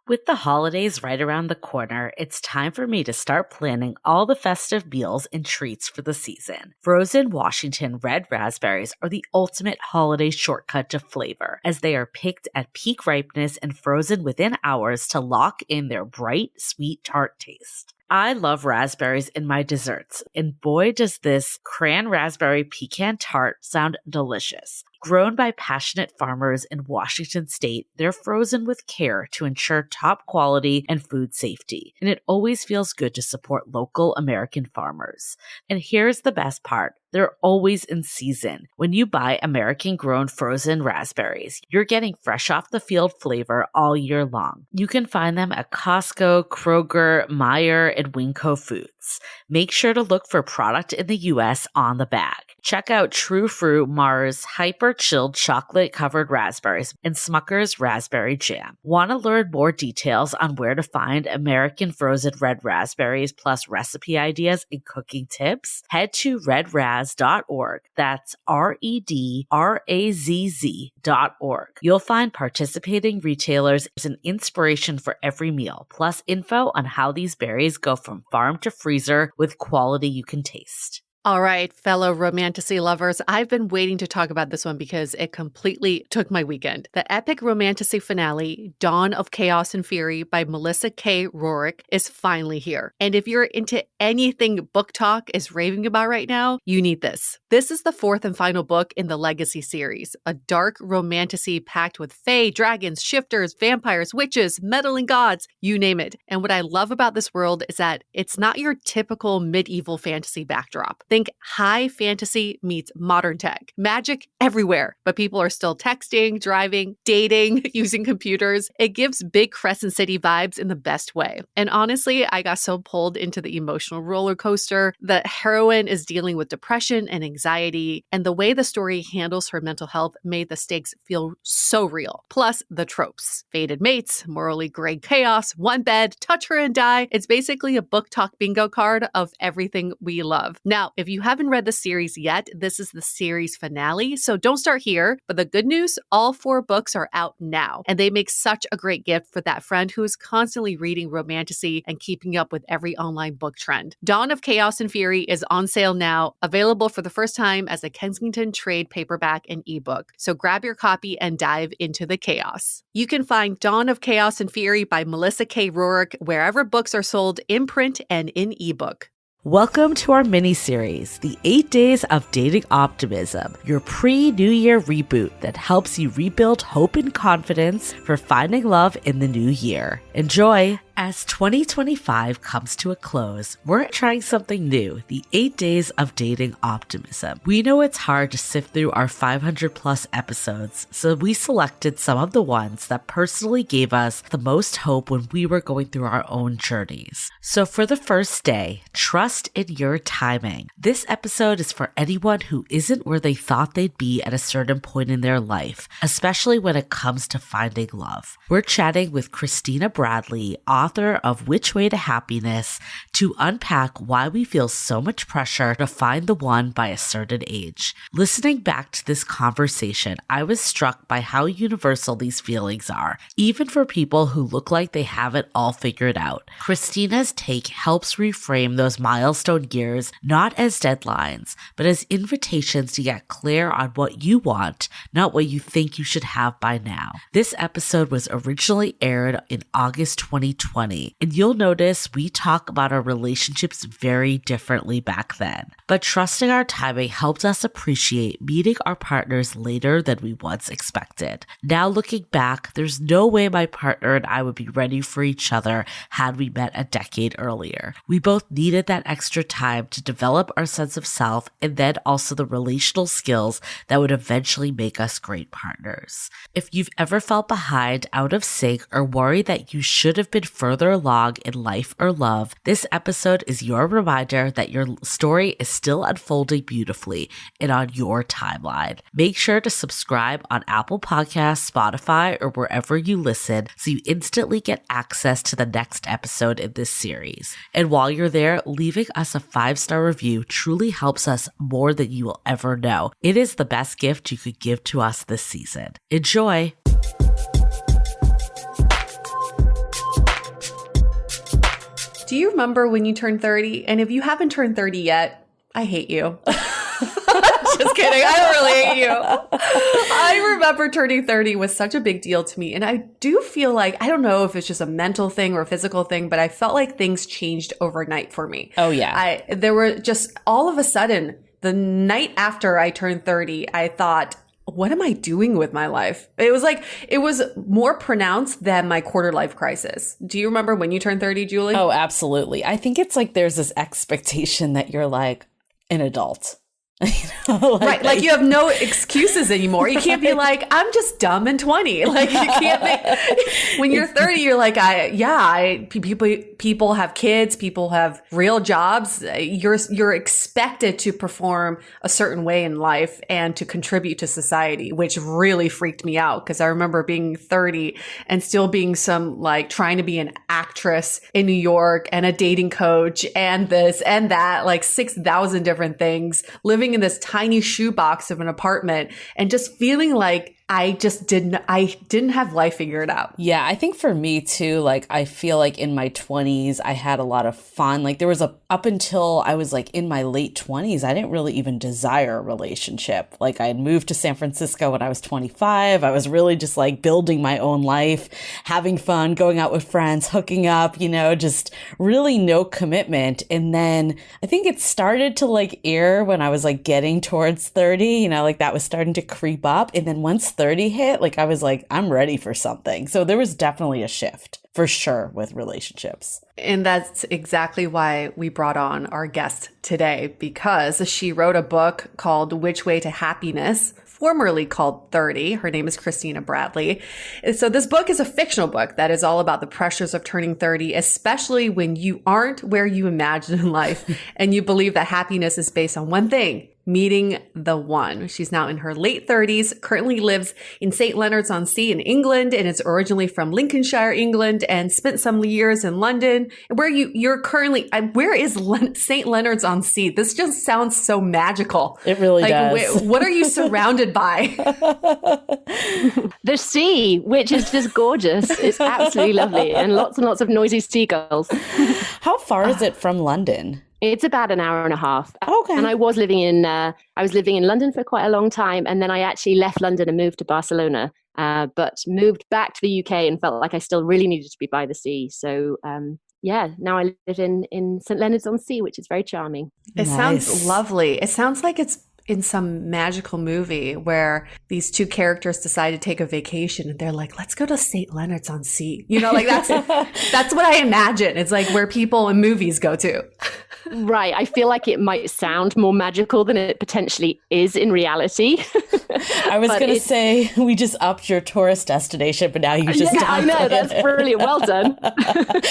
With the holidays right around the corner, it's time for me to start planning all the festive meals and treats for the season. Frozen Washington red raspberries are the ultimate holiday shortcut to flavor, as they are picked at peak ripeness and frozen within hours to lock in their bright, sweet, tart taste. I love raspberries in my desserts, and boy does this cran raspberry pecan tart sound delicious. Grown by passionate farmers in Washington state, they're frozen with care to ensure top quality and food safety, and it always feels good to support local American farmers. And here's the best part. They're always in season. When you buy American-grown frozen raspberries, you're getting fresh off the field flavor all year long. You can find them at Costco, Kroger, Meijer, and Winco Foods. Make sure to look for product in the U.S. on the bag. Check out True Fruit Mars Hyper Chilled Chocolate-Covered Raspberries and Smucker's Raspberry Jam. Want to learn more details on where to find American frozen red raspberries plus recipe ideas and cooking tips? Head to redraz.org. That's redrazz.org. You'll find participating retailers as an inspiration for every meal, plus info on how these berries go from farm to freezer with quality you can taste. All right, fellow romantasy lovers, I've been waiting to talk about this one because it completely took my weekend. The epic romantasy finale, Dawn of Chaos and Fury by Melissa K. Roerick, is finally here. And if you're into anything Book Talk is raving about right now, you need this. This is the fourth and final book in the Legacy series, a dark romantasy packed with fae, dragons, shifters, vampires, witches, meddling gods, you name it. And what I love about this world is that it's not your typical medieval fantasy backdrop. Think high fantasy meets modern tech. Magic everywhere, but people are still texting, driving, dating, using computers. It gives big Crescent City vibes in the best way. And honestly, I got so pulled into the emotional roller coaster. The heroine is dealing with depression and anxiety, and the way the story handles her mental health made the stakes feel so real. Plus, the tropes. Fated mates, morally gray chaos, one bed, touch her and die. It's basically a Book Talk bingo card of everything we love. Now, if you haven't read the series yet, this is the series finale, so don't start here. But the good news, all 4 books are out now, and they make such a great gift for that friend who is constantly reading romantasy and keeping up with every online book trend. Dawn of Chaos and Fury is on sale now, available for the first time as a Kensington trade paperback and ebook. So grab your copy and dive into the chaos. You can find Dawn of Chaos and Fury by Melissa K. Roerick wherever books are sold in print and in ebook. Welcome to our mini-series, The 8 Days of Dating Optimism, your pre-New Year reboot that helps you rebuild hope and confidence for finding love in the new year. Enjoy! As 2025 comes to a close, we're trying something new, the 8 Days of Dating Optimism. We know it's hard to sift through our 500 plus episodes, so we selected some of the ones that personally gave us the most hope when we were going through our own journeys. So for the first day, trust in your timing. This episode is for anyone who isn't where they thought they'd be at a certain point in their life, especially when it comes to finding love. We're chatting with Christina Bradley, author of Which Way to Happiness, to unpack why we feel so much pressure to find the one by a certain age. Listening back to this conversation, I was struck by how universal these feelings are, even for people who look like they have it all figured out. Christina's take helps reframe those milestone years not as deadlines, but as invitations to get clear on what you want, not what you think you should have by now. This episode was originally aired in August 2020, and you'll notice we talk about our relationships very differently back then. But trusting our timing helped us appreciate meeting our partners later than we once expected. Now looking back, there's no way my partner and I would be ready for each other had we met a decade earlier. We both needed that extra time to develop our sense of self and then also the relational skills that would eventually make us great partners. If you've ever felt behind, out of sync, or worried that you should have been further along in life or love, this episode is your reminder that your story is still unfolding beautifully and on your timeline. Make sure to subscribe on Apple Podcasts, Spotify, or wherever you listen so you instantly get access to the next episode in this series. And while you're there, leaving us a 5-star review truly helps us more than you will ever know. It is the best gift you could give to us this season. Enjoy! Do you remember when you turned 30? And if you haven't turned 30 yet, I hate you. Just kidding. I don't really hate you. I remember turning 30 was such a big deal to me. And I do feel like, I don't know if it's just a mental thing or a physical thing, but I felt like things changed overnight for me. Oh, yeah. There were just all of a sudden, the night after I turned 30, I thought, what am I doing with my life? It was more pronounced than my quarter life crisis. Do you remember when you turned 30, Julie? Oh, absolutely. I think it's like there's this expectation that you're like an adult. Right. Like you have no excuses anymore. You can't be like, I'm just dumb and 20. Like you can't be, when you're 30, you're like, people have kids, people have real jobs. You're expected to perform a certain way in life and to contribute to society, which really freaked me out. Cause I remember being 30 and still being trying to be an actress in New York and a dating coach and this and that, like 6,000 different things, living in this tiny shoebox of an apartment and just feeling like I didn't have life figured out. Yeah, I think for me too, like I feel like in my 20s, I had a lot of fun. Like there was up until I was like in my late 20s, I didn't really even desire a relationship. Like I had moved to San Francisco when I was 25. I was really just like building my own life, having fun, going out with friends, hooking up, just really no commitment. And then I think it started to like air when I was like getting towards 30, like that was starting to creep up. And then once 30 hit, like I was like, I'm ready for something. So there was definitely a shift for sure with relationships. And that's exactly why we brought on our guest today, because she wrote a book called Which Way to Happiness, formerly called 30. Her name is Christina Bradley. So this book is a fictional book that is all about the pressures of turning 30, especially when you aren't where you imagine in life and you believe that happiness is based on one thing: meeting the one. She's now in her late 30s, currently lives in St. Leonards-on-Sea in England, and is originally from Lincolnshire, England, and spent some years in London. Where you're currently, where is St. Leonards-on-Sea? This just sounds so magical. It really does. What are you surrounded by? The sea, which is just gorgeous. It's absolutely lovely, and lots of noisy seagulls. How far is it from London? It's about an hour and a half. Okay. And I was living in London for quite a long time. And then I actually left London and moved to Barcelona, but moved back to the UK and felt like I still really needed to be by the sea. So, now I live in St. Leonards-on-Sea, which is very charming. It sounds lovely. It sounds like it's in some magical movie where these two characters decide to take a vacation and they're like, let's go to St. Leonards-on-Sea. Like that's what I imagine. It's like where people in movies go to. Right. I feel like it might sound more magical than it potentially is in reality. I was going to say, we just upped your tourist desgestion, but now you just I know. That's brilliant. Well done.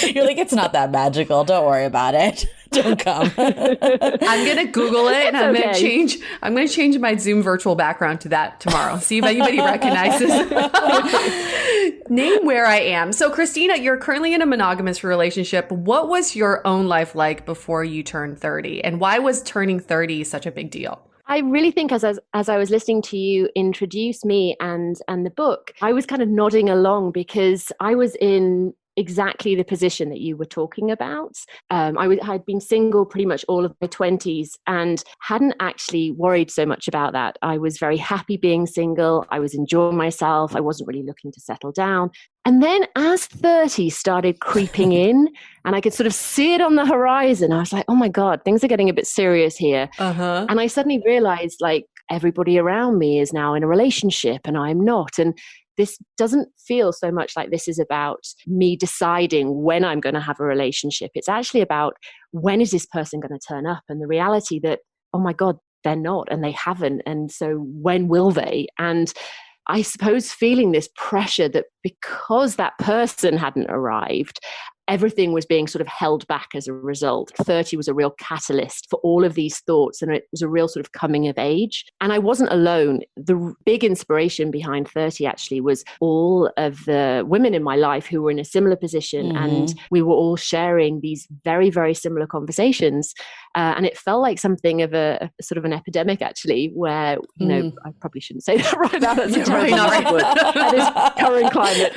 You're like, it's not that magical. Don't worry about it. Don't come. I'm going to Google it and I'm going to change my Zoom virtual background to that tomorrow. See if anybody recognizes. Name where I am. So Christina, you're currently in a monogamous relationship. What was your own life like before you turned 30? And why was turning 30 such a big deal? I really think as I was listening to you introduce me and the book, I was kind of nodding along because I was in exactly the position that you were talking about. I'd been single pretty much all of my 20s and hadn't actually worried so much about that. I was very happy being single. I was enjoying myself. I wasn't really looking to settle down. And then as 30 started creeping in and I could sort of see it on the horizon, I was like, oh my God, things are getting a bit serious here. Uh-huh. And I suddenly realized like everybody around me is now in a relationship and I'm not. And this doesn't feel so much like this is about me deciding when I'm going to have a relationship. It's actually about when is this person going to turn up, and the reality that, oh my God, they're not and they haven't. And so when will they? And I suppose feeling this pressure that because that person hadn't arrived, everything was being sort of held back as a result. 30 was a real catalyst for all of these thoughts, and it was a real sort of coming of age. And I wasn't alone. The big inspiration behind 30 actually was all of the women in my life who were in a similar position, and we were all sharing these very, very similar conversations. And it felt like something of a sort of an epidemic actually, where, you know, I probably shouldn't say that right now. That's at this current climate.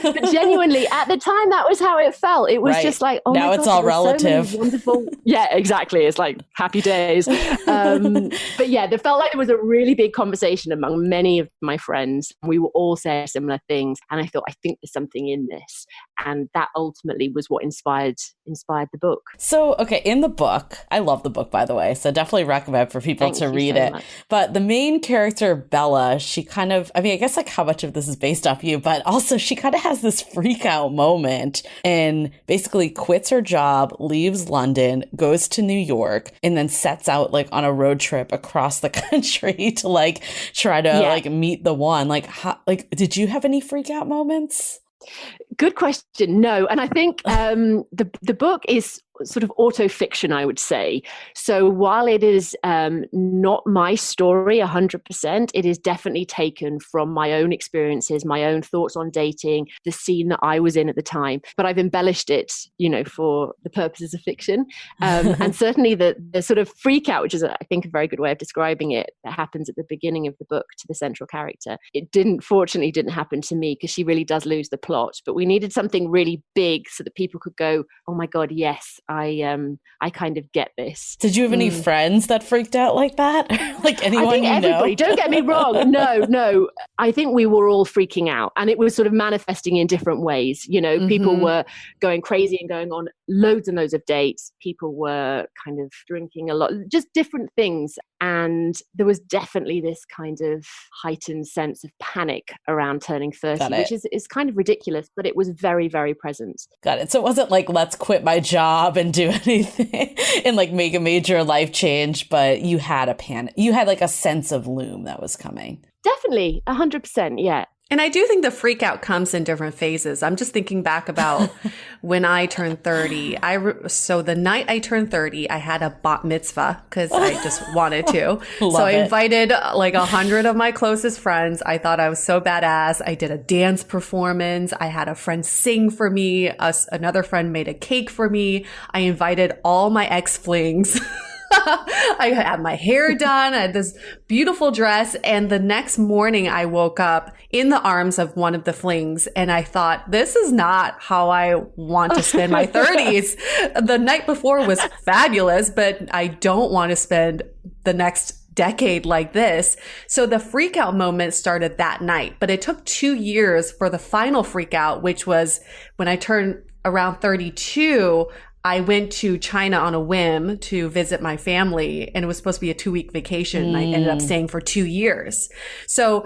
But genuinely, at the time, that was how it felt. It was Right. just like, oh now my it's God, all there were so many relative. wonderful. Yeah, exactly. It's like happy days. But yeah, there felt like there was a really big conversation among many of my friends. We were all saying similar things. And I thought, I think there's something in this. And that ultimately was what inspired the book. So, okay, in the book, I love the book, by the way, so definitely recommend for people Thank to you read so it. much. But the main character, Bella, she kind of, I mean, I guess like how much of this is based off you, but also she kind of has this freak out moment and basically quits her job, leaves London, goes to New York, and then sets out like on a road trip across the country to like try to like meet the one. Like, did you have any freak out moments? Good question. No. And I think the book is sort of auto-fiction, I would say. So while it is not my story 100%, it is definitely taken from my own experiences, my own thoughts on dating, the scene that I was in at the time. But I've embellished it, for the purposes of fiction. And certainly the sort of freak out, which is, I think, a very good way of describing it, that happens at the beginning of the book to the central character. It fortunately didn't happen to me because she really does lose the plot. But we needed something really big so that people could go, oh my God, yes, I kind of get this. Did you have any friends that freaked out like that? Like anyone I think everybody, don't get me wrong. No. I think we were all freaking out and it was sort of manifesting in different ways. People were going crazy and going on loads and loads of dates. People were kind of drinking a lot, just different things. And there was definitely this kind of heightened sense of panic around turning 30, which is kind of ridiculous, but it was very, very present. Got it. So it wasn't like, let's quit my job and do anything and like make a major life change, but you had a panic. You had like a sense of loom that was coming. Definitely, 100%, yeah. And I do think the freak out comes in different phases. I'm just thinking back about when I turned 30. So the night I turned 30, I had a bat mitzvah because I just wanted to. So I invited like 100 of my closest friends. I thought I was so badass. I did a dance performance. I had a friend sing for me. Another friend made a cake for me. I invited all my ex-flings. I had my hair done. I had this beautiful dress. And the next morning I woke up in the arms of one of the flings. And I thought, this is not how I want to spend my 30s. The night before was fabulous, but I don't want to spend the next decade like this. So the freak out moment started that night, but it took 2 years for the final freak out, which was when I turned around 32. I went to China on a whim to visit my family, and it was supposed to be a 2-week vacation. And I ended up staying for 2 years. So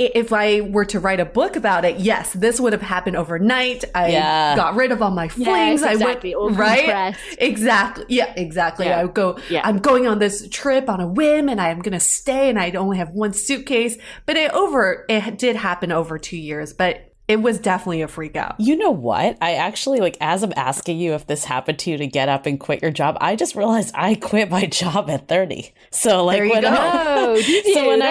if I were to write a book about it, yes, this would have happened overnight. I got rid of all my flings. Yes, exactly. I went, right? Exactly. Yeah, exactly. Yeah. I would go, I'm going on this trip on a whim and I'm going to stay and I only have one suitcase, but it did happen over 2 years, but it was definitely a freak out. You know what? I actually, like, as I'm asking you if this happened to you to get up and quit your job, I just realized I quit my job at 30. So, like, when I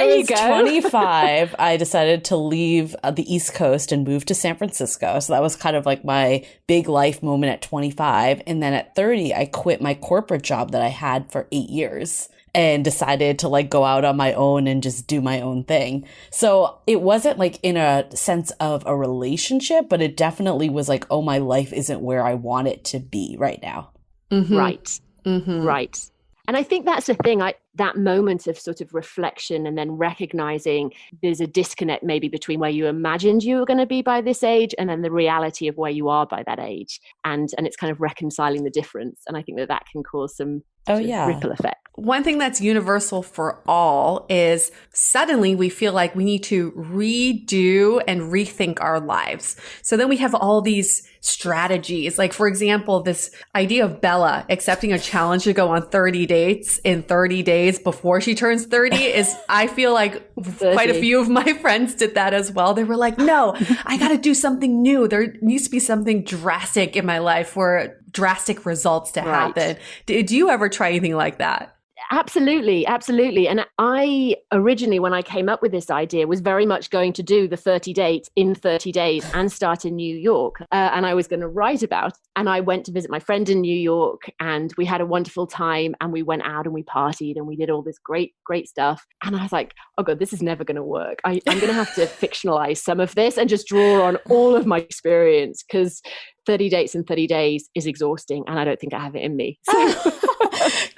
was 25, I decided to leave the East Coast and move to San Francisco. So that was kind of like my big life moment at 25. And then at 30, I quit my corporate job that I had for 8 years. And decided to like go out on my own and just do my own thing. So it wasn't like in a sense of a relationship, but it definitely was like, oh, my life isn't where I want it to be right now. Right. Right. And I think that's the thing, that moment of sort of reflection and then recognizing there's a disconnect maybe between where you imagined you were going to be by this age and then the reality of where you are by that age. And it's kind of reconciling the difference. And I think that can cause some ripple effect. One thing that's universal for all is suddenly we feel like we need to redo and rethink our lives. So then we have all these strategies. Like, for example, this idea of Bella accepting a challenge to go on 30 dates in 30 days before she turns 30 is, I feel like quite a few of my friends did that as well. They were like, no, I got to do something new. There needs to be something drastic in my life for drastic results to happen. Did you ever try anything like that? Absolutely. And I originally, when I came up with this idea, was very much going to do the 30 dates in 30 days and start in New York. And I was going to write about it. And I went to visit my friend in New York and we had a wonderful time and we went out and we partied and we did all this great, great stuff. And I was like, oh God, this is never going to work. I'm going to have to fictionalize some of this and just draw on all of my experience because 30 dates in 30 days is exhausting, and I don't think I have it in me. So.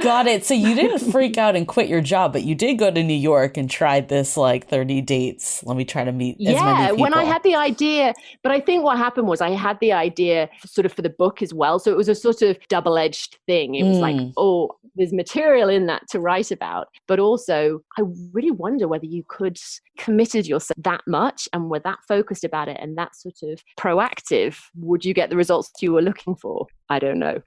Got it. So you didn't freak out and quit your job, but you did go to New York and tried this like 30 dates. Let me try to meet as many people. When I had the idea, but I think what happened was I had the idea sort of for the book as well. So it was a sort of double-edged thing. It was like, oh, there's material in that to write about. But also, I really wonder whether you could committed yourself that much and were that focused about it and that sort of proactive, would you get the results you were looking for? I don't know.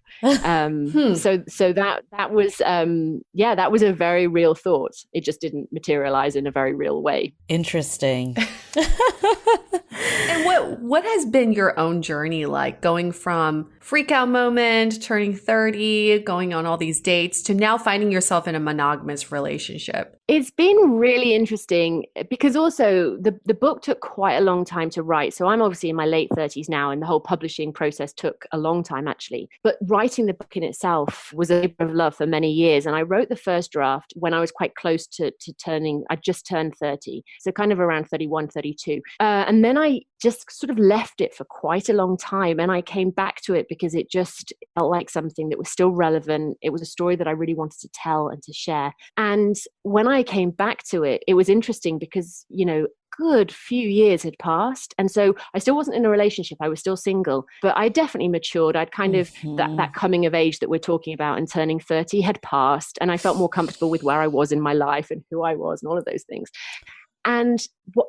So that was that was a very real thought. It just didn't materialize in a very real way. Interesting. And what has been your own journey like, going from freak out moment, turning 30, going on all these dates, to now finding yourself in a monogamous relationship? It's been really interesting because also the book took quite a long time to write. So I'm obviously in my late 30s now, and the whole publishing process took a long time actually. But writing the book in itself was a labor of love for many years. And I wrote the first draft when I was quite close to turning, I just turned 30. So kind of around 31, 32. And then I just sort of left it for quite a long time. And I came back to it because it just felt like something that was still relevant. It was a story that I really wanted to tell and to share. And when I came back to it, it was interesting because, you know, good few years had passed. And so I still wasn't in a relationship. I was still single, but I definitely matured. I'd kind of, that coming of age that we're talking about and turning 30 had passed. And I felt more comfortable with where I was in my life and who I was and all of those things. And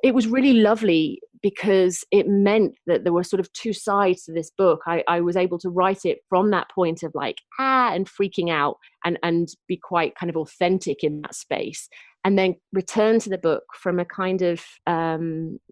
it was really lovely because it meant that there were sort of two sides to this book. I was able to write it from that point of like, and freaking out and be quite kind of authentic in that space. And then return to the book from a kind of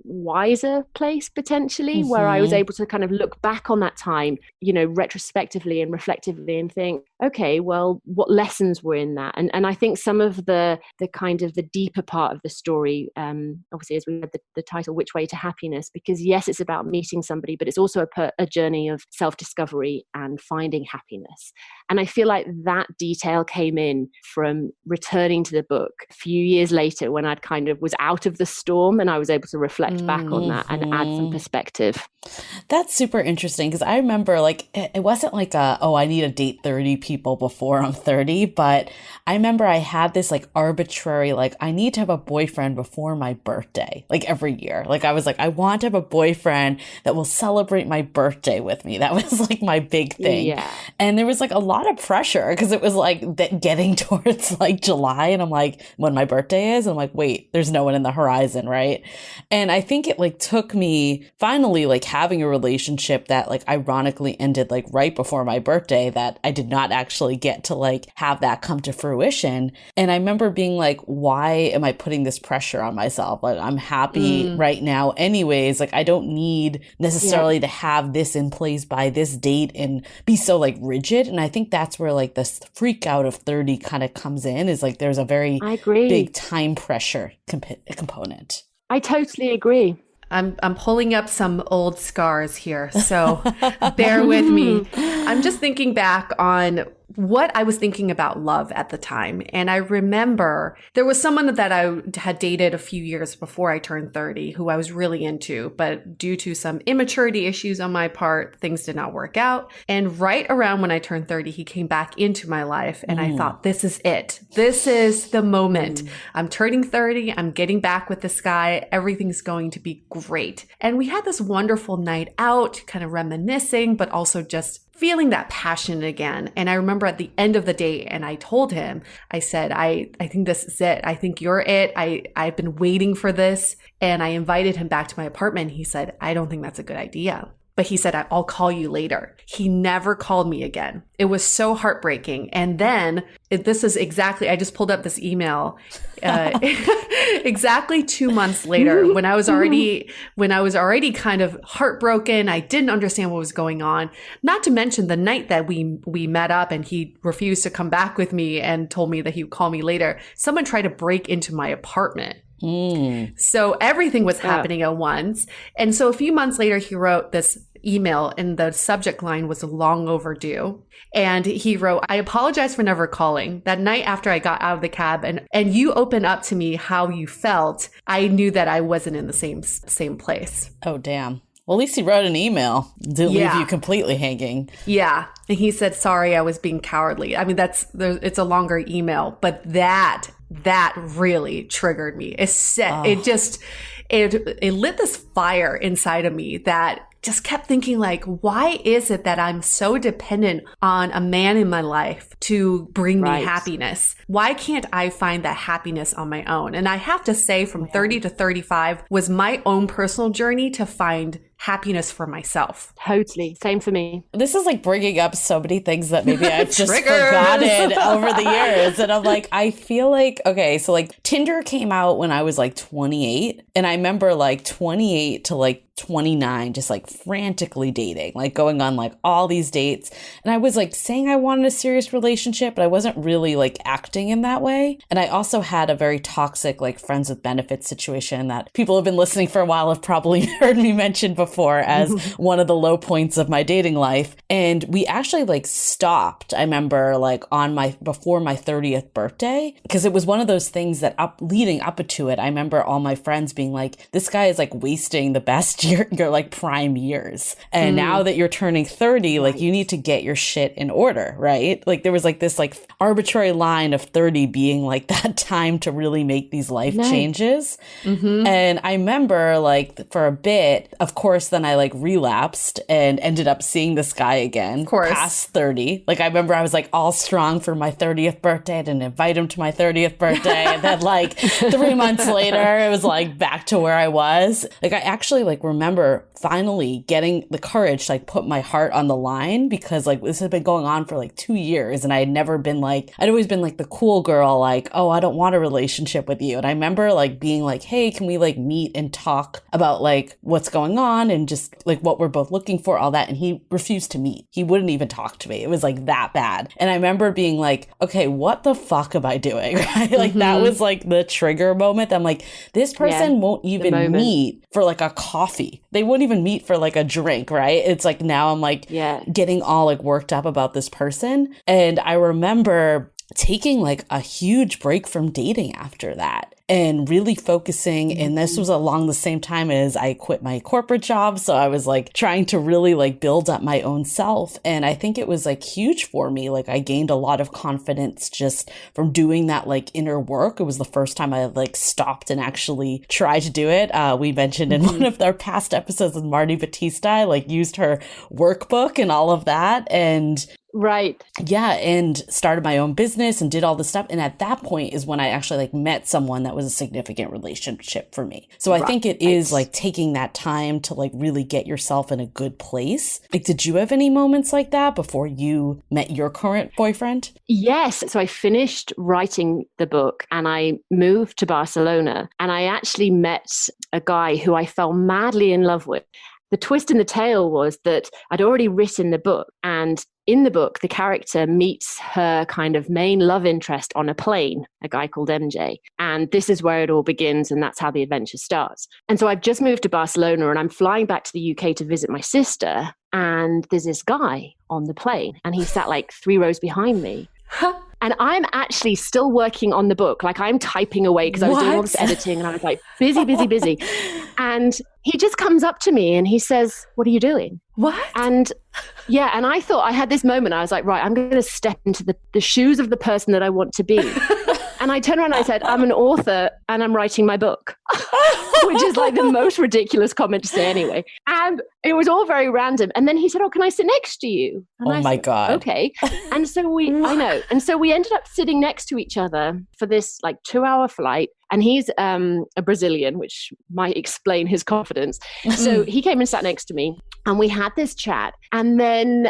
wiser place, potentially, where I was able to kind of look back on that time, you know, retrospectively and reflectively and think, okay, well, what lessons were in that? And I think some of the kind of the deeper part of the story, obviously, as we read the title, Which Way to Happiness, because yes, it's about meeting somebody, but it's also a journey of self-discovery and finding happiness. And I feel like that detail came in from returning to the book a few years later when I'd kind of was out of the storm and I was able to reflect back on that and add some perspective. That's super interesting because I remember like it wasn't like I need to date 30 people before I'm 30, but I remember I had this like arbitrary like I need to have a boyfriend before my birthday, like every year. Like I was like, I want to have a boyfriend that will celebrate my birthday with me. That was like my big thing. Yeah. And there was like a lot of pressure because it was like getting towards like July and I'm like, when my birthday is, I'm like, wait, there's no one in the horizon, right? And I think it like took me finally like having a relationship that like ironically ended like right before my birthday that I did not actually get to like have that come to fruition. And I remember being like, why am I putting this pressure on myself? Like I'm happy right now anyways. Like I don't need necessarily to have this in place by this date and be so like rigid. And I think that's where like this freak out of 30 kind of comes in, is like there's a very big time pressure component. I totally agree. I'm pulling up some old scars here, so bear with me. I'm just thinking back on what I was thinking about love at the time. And I remember there was someone that I had dated a few years before I turned 30 who I was really into, but due to some immaturity issues on my part, things did not work out. And right around when I turned 30, he came back into my life and I thought, this is it. This is the moment. I'm turning 30. I'm getting back with this guy. Everything's going to be great. And we had this wonderful night out, kind of reminiscing, but also just feeling that passion again. And I remember at the end of the date, and I told him, I said, I think this is it. I think you're it. I've been waiting for this. And I invited him back to my apartment. He said, I don't think that's a good idea. But he said, I'll call you later. He never called me again. It was so heartbreaking. And then this is exactly, I just pulled up this email exactly 2 months later when I was already kind of heartbroken. I didn't understand what was going on. Not to mention the night that we met up and he refused to come back with me and told me that he would call me later. Someone tried to break into my apartment. So everything was happening at once. And so a few months later, he wrote this email and the subject line was long overdue. And he wrote, I apologize for never calling. That night after I got out of the cab and you opened up to me how you felt, I knew that I wasn't in the same place. Oh, damn. Well, at least he wrote an email. Didn't leave you completely hanging. Yeah. And he said, sorry, I was being cowardly. I mean, it's a longer email, but that really triggered me. It lit this fire inside of me that just kept thinking like, why is it that I'm so dependent on a man in my life to bring me happiness? Why can't I find that happiness on my own? And I have to say from 30 to 35 was my own personal journey to find happiness for myself. Totally. Same for me. This is like bringing up so many things that maybe I've just forgotten over the years. And I'm like, I feel like, okay, so like Tinder came out when I was like 28. And I remember like 28 to like 29, just like frantically dating, like going on like all these dates. And I was like saying I wanted a serious relationship, but I wasn't really like acting in that way. And I also had a very toxic, like friends with benefits situation that people have been listening for a while have probably heard me mention before as one of the low points of my dating life. And we actually like stopped, I remember like before my 30th birthday, because it was one of those things that leading up to it, I remember all my friends being like, this guy is like wasting the best your like prime years. And now that you're turning 30, like you need to get your shit in order, right? Like there was like this like arbitrary line of 30 being like that time to really make these life changes. And I remember like for a bit, of course, then I like relapsed and ended up seeing this guy again past 30. Like I remember I was like all strong for my 30th birthday. I didn't invite him to my 30th birthday. And then like 3 months later, it was like back to where I was. Like I actually like remember finally getting the courage to like put my heart on the line, because like this had been going on for like 2 years and I had never been like, I'd always been like the cool girl, like, oh, I don't want a relationship with you. And I remember like being like, hey, can we like meet and talk about like what's going on and just like what we're both looking for, all that. And he refused to meet. He wouldn't even talk to me. It was like that bad. And I remember being like, okay, what the fuck am I doing? Right? Like that was like the trigger moment. I'm like, this person won't even meet for like a coffee. They wouldn't even meet for like a drink, right? It's like now I'm like getting all like worked up about this person. And I remember taking like a huge break from dating after that and really focusing. And this was along the same time as I quit my corporate job. So I was like trying to really like build up my own self. And I think it was like huge for me. Like I gained a lot of confidence just from doing that like inner work. It was the first time I like stopped and actually tried to do it. We mentioned in one of our past episodes with Marty Batista, I like used her workbook and all of that. And and started my own business and did all this stuff. And at that point is when I actually like met someone that was a significant relationship for me. So I think it is like taking that time to like really get yourself in a good place. Like, did you have any moments like that before you met your current boyfriend? Yes. So I finished writing the book and I moved to Barcelona, and I actually met a guy who I fell madly in love with. The twist in the tale was that I'd already written the book, and in the book, the character meets her kind of main love interest on a plane, a guy called MJ. And this is where it all begins, and that's how the adventure starts. And so I've just moved to Barcelona, and I'm flying back to the UK to visit my sister, and there's this guy on the plane, and he sat like 3 rows behind me. And I'm actually still working on the book. Like I'm typing away because I was doing all this editing, and I was like busy. And he just comes up to me and he says, "What are you doing?" What? And and I thought, I had this moment. I was like, right, I'm going to step into the shoes of the person that I want to be. And I turned around and I said, I'm an author and I'm writing my book, which is like the most ridiculous comment to say anyway. And it was all very random. And then he said, oh, can I sit next to you? And I said, God. Okay. And so we ended up sitting next to each other for this like 2-hour flight. And he's a Brazilian, which might explain his confidence. So he came and sat next to me and we had this chat. And then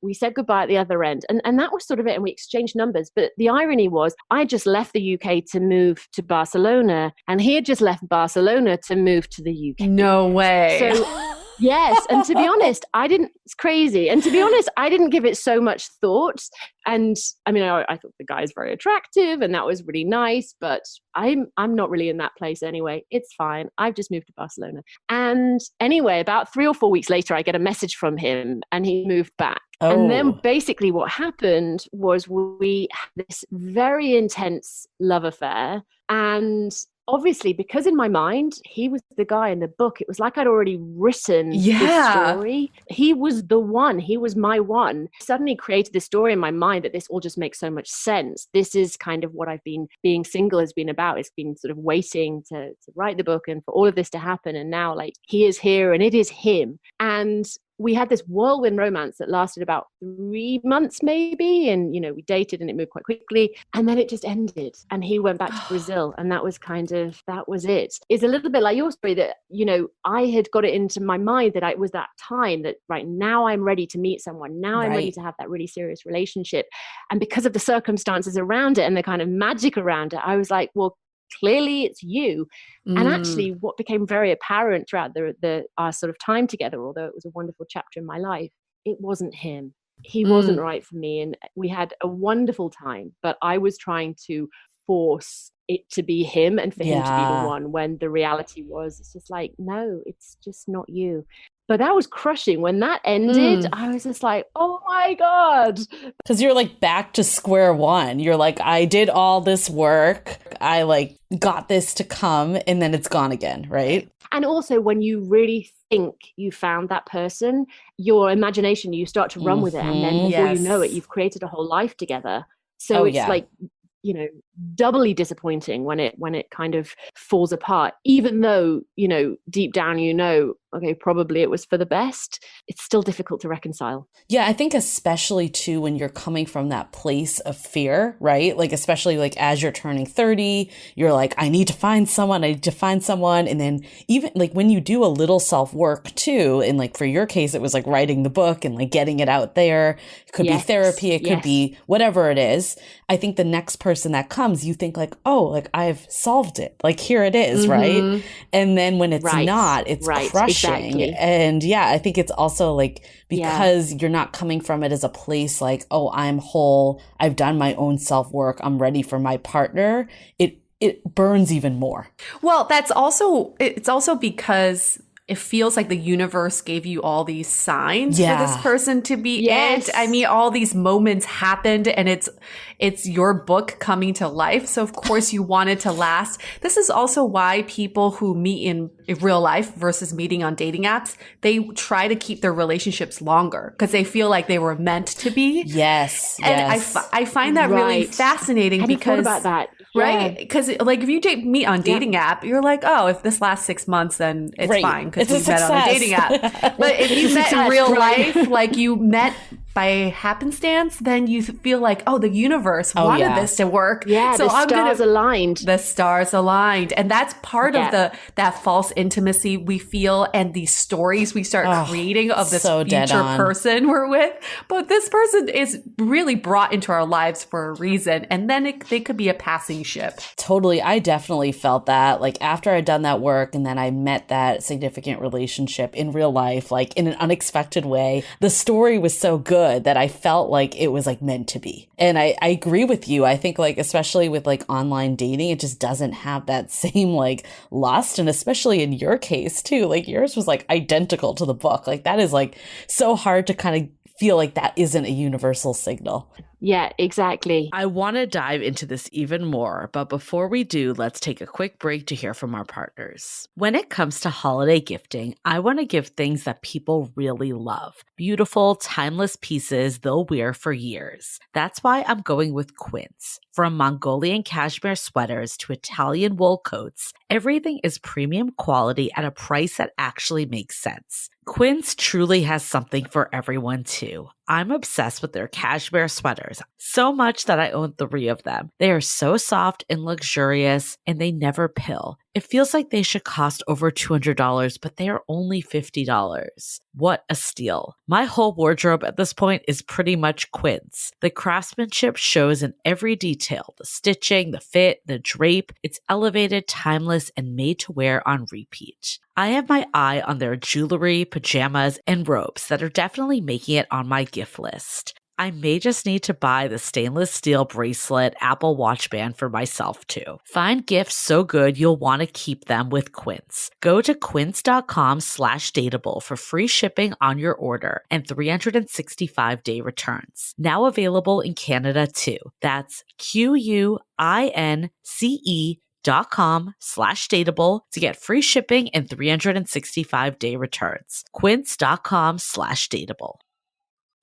we said goodbye at the other end. And that was sort of it. And we exchanged numbers. But the irony was I just left the UK to move to Barcelona, and he had just left Barcelona to move to the UK. No way. So yes. And to be honest, it's crazy. And to be honest, I didn't give it so much thought. And I mean, I thought the guy's very attractive and that was really nice, but I'm not really in that place anyway. It's fine. I've just moved to Barcelona. And anyway, about 3 or 4 weeks later, I get a message from him and he moved back. Oh. And then basically what happened was we had this very intense love affair. And obviously, because in my mind, he was the guy in the book. It was like I'd already written this story. He was the one. He was my one. Suddenly created this story in my mind that this all just makes so much sense. This is kind of what I've been, being single has been about. It's been sort of waiting to write the book and for all of this to happen. And now like he is here and it is him. And we had this whirlwind romance that lasted about 3 months maybe. And, you know, we dated and it moved quite quickly. And then it just ended. And he went back to Brazil. And that was that was it. It's a little bit like your story that, you know, I had got it into my mind that it was that time that right now I'm ready to meet someone. Now I'm ready to have that really serious relationship. And because of the circumstances around it and the kind of magic around it, I was like, well, clearly it's you. And actually what became very apparent throughout our sort of time together, although it was a wonderful chapter in my life, it wasn't him. He wasn't right for me. And we had a wonderful time, but I was trying to force it to be him and for him to be the one, when the reality was, it's just like, no, it's just not you. But that was crushing. When that ended, I was just like, oh my God. Because you're like back to square one. You're like, I did all this work. I like got this to come and then it's gone again, right? And also when you really think you found that person, your imagination, you start to run with it. And then before you know it, you've created a whole life together. So it's like, you know, doubly disappointing when it kind of falls apart, even though, you know, deep down, you know, okay, probably it was for the best. It's still difficult to reconcile. Yeah, I think especially too when you're coming from that place of fear, right? Like especially like as you're turning 30, you're like, I need to find someone. And then even like when you do a little self-work too, and like for your case, it was like writing the book and like getting it out there. It could be therapy. It could be whatever it is. I think the next person that comes, you think like, oh, like I've solved it. Like here it is, right? And then when it's not, it's crushing. Exactly. And yeah, I think it's also like because you're not coming from it as a place like, oh, I'm whole. I've done my own self-work. I'm ready for my partner. It burns even more. Well, it's also because it feels like the universe gave you all these signs for this person to be it. I mean, all these moments happened and it's your book coming to life. So of course you want it to last. This is also why people who meet in real life versus meeting on dating apps, they try to keep their relationships longer because they feel like they were meant to be. Yes. And I find that really fascinating because about that. Right? Because like if you meet on dating app, you're like, oh, if this lasts 6 months, then it's fine because we met on a dating app. But if you met in real life, like you met by happenstance, then you feel like, oh, the universe wanted this to work. Yeah, so the stars aligned. The stars aligned. And that's part of that false intimacy we feel and these stories we start creating of this future person we're with. But this person is really brought into our lives for a reason. And then they could be a passing ship. Totally. I definitely felt that. Like after I'd done that work and then I met that significant relationship in real life, like in an unexpected way, the story was so good that I felt like it was like meant to be. And I agree with you. I think like, especially with like online dating, it just doesn't have that same like lust. And especially in your case too, like yours was like identical to the book. Like that is like so hard to kind of feel like that isn't a universal signal. Yeah, exactly. I want to dive into this even more, but before we do, let's take a quick break to hear from our partners. When it comes to holiday gifting, I want to give things that people really love. Beautiful, timeless pieces they'll wear for years. That's why I'm going with Quince. From Mongolian cashmere sweaters to Italian wool coats, everything is premium quality at a price that actually makes sense. Quince truly has something for everyone too. I'm obsessed with their cashmere sweaters, so much that I own 3 of them. They are so soft and luxurious, and they never pill. It feels like they should cost over $200, but they are only $50. What a steal. My whole wardrobe at this point is pretty much Quince. The craftsmanship shows in every detail, the stitching, the fit, the drape. It's elevated, timeless, and made to wear on repeat. I have my eye on their jewelry, pajamas, and robes that are definitely making it on my gift list. I may just need to buy the stainless steel bracelet Apple Watch band for myself too. Find gifts so good you'll want to keep them with Quince. Go to quince.com/dateable for free shipping on your order and 365-day returns. Now available in Canada too. That's QUINCE quince.com/dateable to get free shipping and 365-day returns. quince.com/dateable.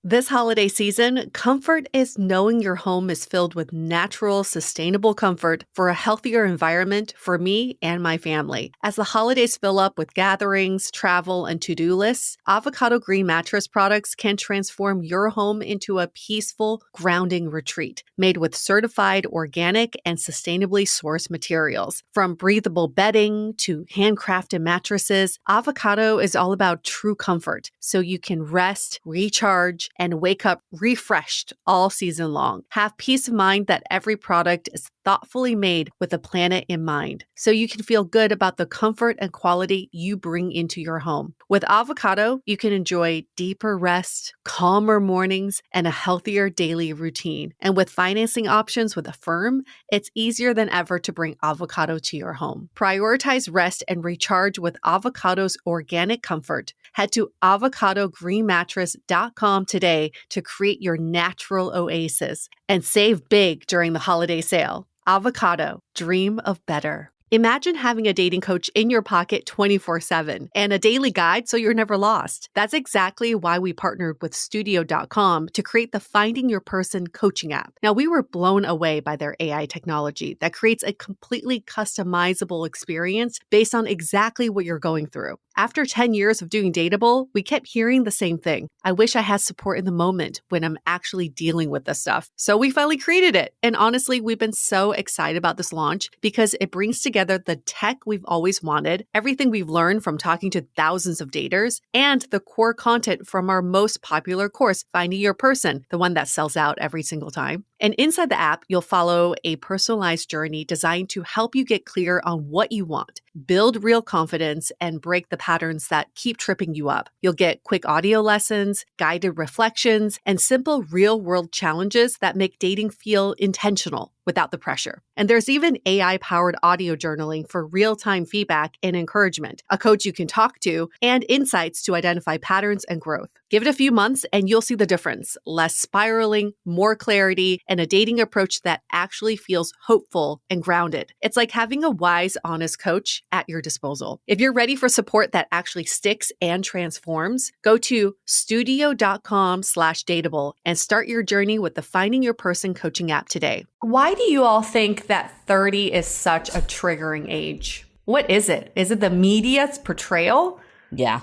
This holiday season, comfort is knowing your home is filled with natural, sustainable comfort for a healthier environment for me and my family. As the holidays fill up with gatherings, travel, and to-do lists, Avocado Green Mattress products can transform your home into a peaceful, grounding retreat made with certified organic and sustainably sourced materials. From breathable bedding to handcrafted mattresses, Avocado is all about true comfort, so you can rest, recharge, and wake up refreshed all season long. Have peace of mind that every product is thoughtfully made with the planet in mind, so you can feel good about the comfort and quality you bring into your home. With Avocado, you can enjoy deeper rest, calmer mornings, and a healthier daily routine. And with financing options with Affirm, it's easier than ever to bring Avocado to your home. Prioritize rest and recharge with Avocado's organic comfort. Head to avocadogreenmattress.com today to create your natural oasis and save big during the holiday sale. Avocado, dream of better. Imagine having a dating coach in your pocket 24/7 and a daily guide so you're never lost. That's exactly why we partnered with Studio.com to create the Finding Your Person coaching app. Now, we were blown away by their AI technology that creates a completely customizable experience based on exactly what you're going through. After 10 years of doing Dateable, we kept hearing the same thing. I wish I had support in the moment when I'm actually dealing with this stuff. So we finally created it. And honestly, we've been so excited about this launch because it brings together the tech we've always wanted, everything we've learned from talking to thousands of daters, and the core content from our most popular course, Finding Your Person, the one that sells out every single time. And inside the app, you'll follow a personalized journey designed to help you get clear on what you want, build real confidence, and break the patterns that keep tripping you up. You'll get quick audio lessons, guided reflections, and simple real-world challenges that make dating feel intentional without the pressure. And there's even AI-powered audio journaling for real-time feedback and encouragement, a coach you can talk to, and insights to identify patterns and growth. Give it a few months and you'll see the difference. Less spiraling, more clarity, and a dating approach that actually feels hopeful and grounded. It's like having a wise, honest coach at your disposal. If you're ready for support that actually sticks and transforms, go to studio.com/dateable and start your journey with the Finding Your Person coaching app today. Why do you all think that 30 is such a triggering age? What is it? Is it the media's portrayal? Yeah.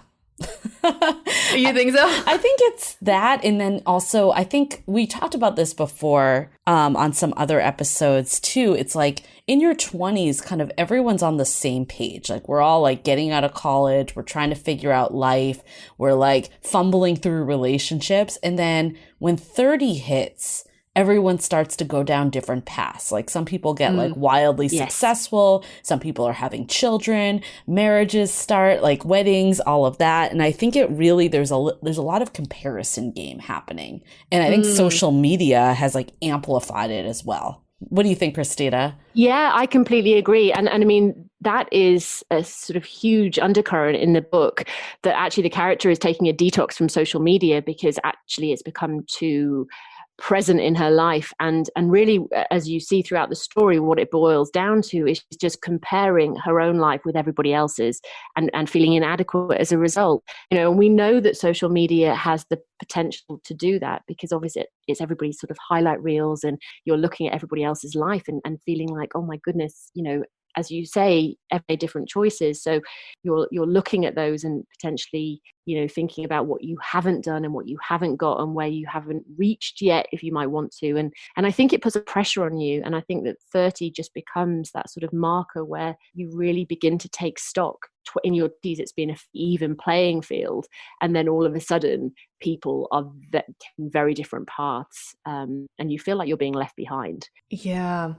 You think so? I think it's that. And then also, I think we talked about this before on some other episodes too. It's like in your 20s, kind of everyone's on the same page. Like we're all like getting out of college. We're trying to figure out life. We're like fumbling through relationships. And then when 30 hits, everyone starts to go down different paths. Like some people get like wildly successful. Some people are having children, marriages start, like weddings, all of that. And I think it really, there's a lot of comparison game happening. And I think social media has like amplified it as well. What do you think, Christina? Yeah, I completely agree. And I mean, that is a sort of huge undercurrent in the book, that actually the character is taking a detox from social media because actually it's become too present in her life, and really, as you see throughout the story, what it boils down to is just comparing her own life with everybody else's and feeling inadequate as a result. You know, and we know that social media has the potential to do that because obviously it's everybody's sort of highlight reels, and you're looking at everybody else's life and feeling like, oh my goodness, you know, as you say, every different choices. So you're looking at those and potentially, you know, thinking about what you haven't done and what you haven't got and where you haven't reached yet, if you might want to. And I think it puts a pressure on you. And I think that 30 just becomes that sort of marker where you really begin to take stock. In your 20s, it's been an even playing field. And then all of a sudden, people are taking very different paths. And you feel like you're being left behind. Yeah.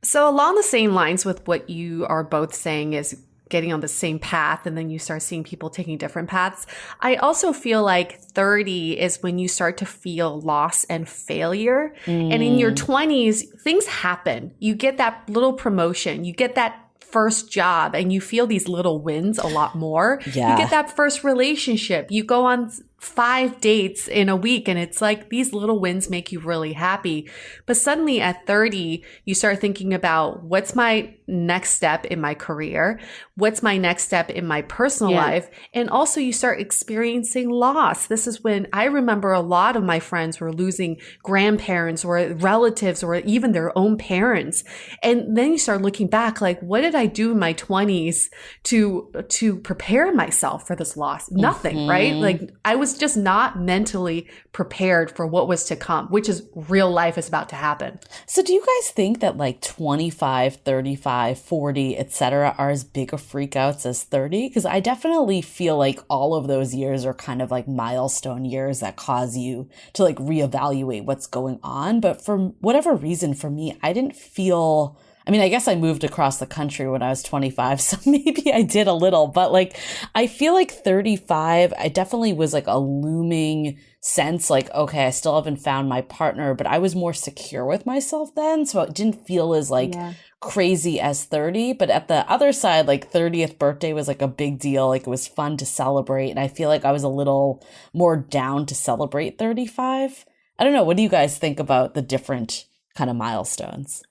So along the same lines with what you are both saying is getting on the same path, and then you start seeing people taking different paths. I also feel like 30 is when you start to feel loss and failure. And in your 20s, things happen. You get that little promotion, you get that first job, and you feel these little wins a lot more. Yeah. You get that first relationship, you go on 5 dates in a week. And it's like these little wins make you really happy. But suddenly at 30, you start thinking about what's my next step in my career? What's my next step in my personal life? And also you start experiencing loss. This is when I remember a lot of my friends were losing grandparents or relatives or even their own parents. And then you start looking back, like, what did I do in my 20s to prepare myself for this loss? Nothing, right? Like I was just not mentally prepared for what was to come, which is real life is about to happen. So do you guys think that like 25, 35, 40, etc. are as big of freakouts as 30? Because I definitely feel like all of those years are kind of like milestone years that cause you to like reevaluate what's going on. But for whatever reason, for me, I didn't feel... I mean, I guess I moved across the country when I was 25, so maybe I did a little, but like, I feel like 35, I definitely was like a looming sense, like, okay, I still haven't found my partner, but I was more secure with myself then. So it didn't feel as like crazy as 30. But at the other side, like 30th birthday was like a big deal. Like it was fun to celebrate. And I feel like I was a little more down to celebrate 35. I don't know. What do you guys think about the different kind of milestones?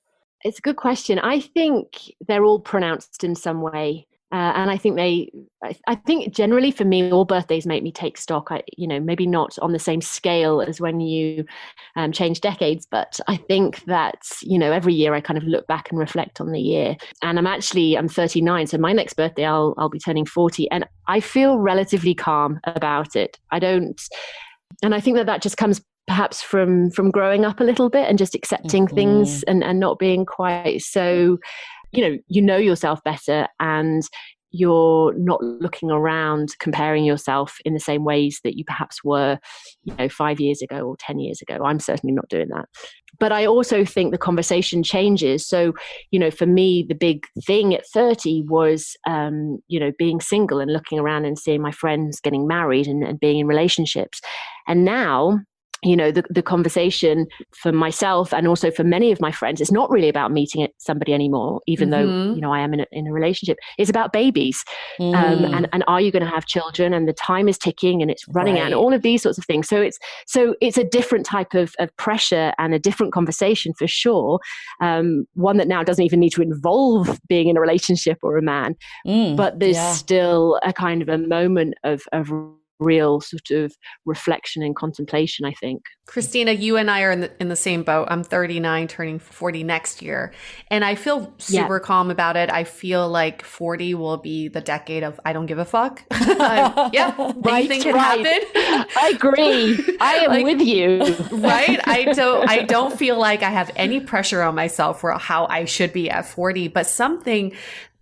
It's a good question. I think they're all pronounced in some way. And I think generally for me, all birthdays make me take stock. Maybe not on the same scale as when you change decades, but I think that, every year I kind of look back and reflect on the year. And I'm 39. So my next birthday, I'll be turning 40. And I feel relatively calm about it. And I think that just comes perhaps from growing up a little bit and just accepting things and not being quite so, you know yourself better, and you're not looking around comparing yourself in the same ways that you perhaps were, 5 years ago or 10 years ago. I'm certainly not doing that. But I also think the conversation changes. So, for me, the big thing at 30 was, being single and looking around and seeing my friends getting married and being in relationships. And now, the conversation for myself and also for many of my friends, it's not really about meeting somebody anymore, even though, I am in a relationship. It's about babies. And are you going to have children? And the time is ticking and it's running out and all of these sorts of things. So it's a different type of pressure and a different conversation for sure. One that now doesn't even need to involve being in a relationship or a man, but there's still a kind of a moment of real sort of reflection and contemplation, I think. Christina, you and I are in the same boat. I'm 39, turning 40 next year. And I feel super calm about it. I feel like 40 will be the decade of I don't give a fuck. Anything can happen. I agree. I am with you. Right? I don't feel like I have any pressure on myself for how I should be at 40, but something